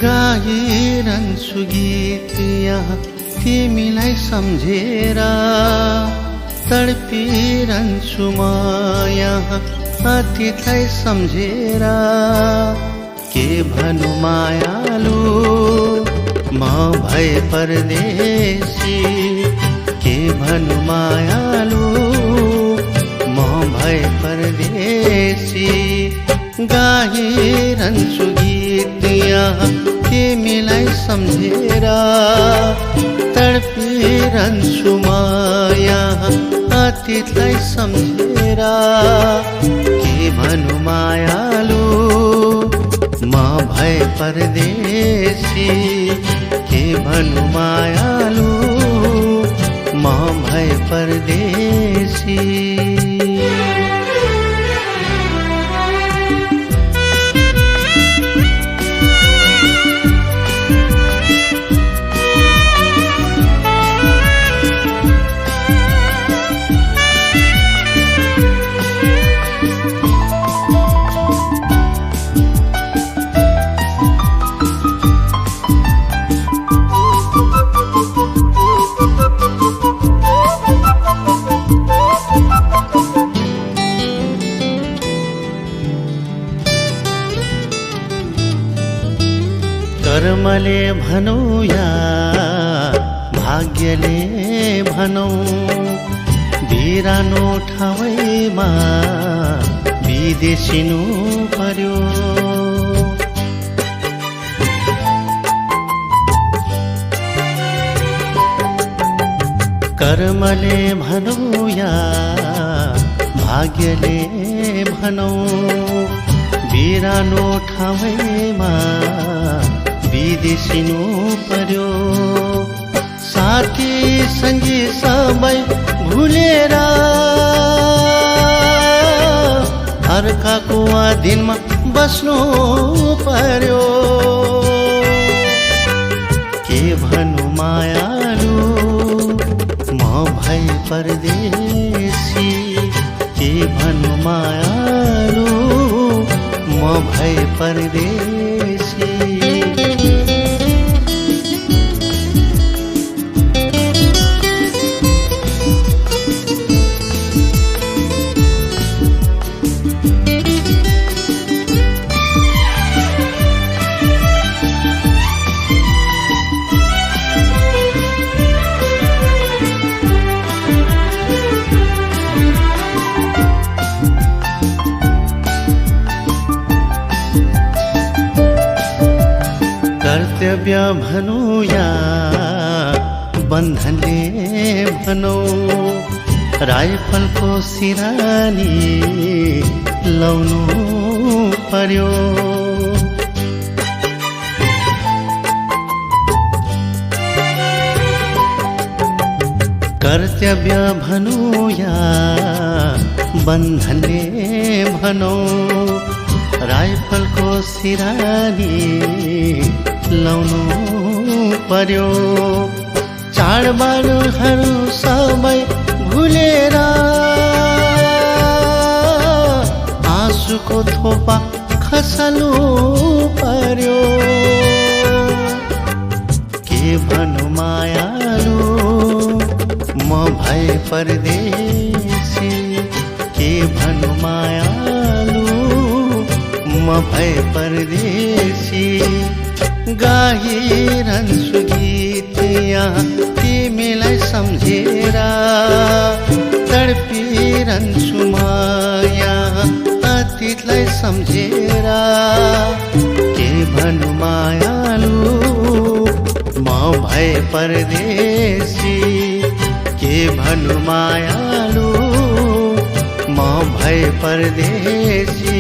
गाइरहन्छु गीत यहाँ तिमीलाई सम्झेर, तडपिरहन्छु म यहाँ अतीतलाई सम्झेर। के भनु मायालु म भए परदेशी, के भनु मायालु म भए परदेशी। गाइरहन्छु गीत यहाँ तिमीलाई सम्झेर, तडपिरहन्छु म यहाँ अतीतलाई सम्झेर। के भनु मायालु म भए परदेशी, के भनु मायालु म भए परदेशी। कर्मले भनौँ या भाग्यले भनौँ, बिरानो ठाउँमा विदेशिनु पर्यो। कर्मले भनौँ या भाग्यले भनौँ, बिरानो ठाउँमा विदेशिनु पर्यो। साथी सङ्गी सबै भुलेर अर्काको अधीनमा बस्नु पर्यो। के भनु मायालु म भए परदेशी, के भनु मायालु म भए परदेशी। कर्तव्य भनौँ या बन्धनले भनौँ, राइफलको सिरानी लाउनु पर्यो। कर्तव्य भनौँ या बन्धनले भनौँ, राइफलको सिरानी लाउनु पर्यो। चाडबाडहरू सबै भुलेर आँसुको थोपा खसाल्नु पर्यो। के भनु मायालु म भए परदेशी, के भनु मायालु म भए परदेशी। गाइरहन्छु गीत यहाँ तिमीलाई सम्झेर, तडपिरहन्छु म यहाँ अतीतलाई सम्झेर। के भनु मायालु म भए परदेशी, के भनु मायालु म भए परदेशी।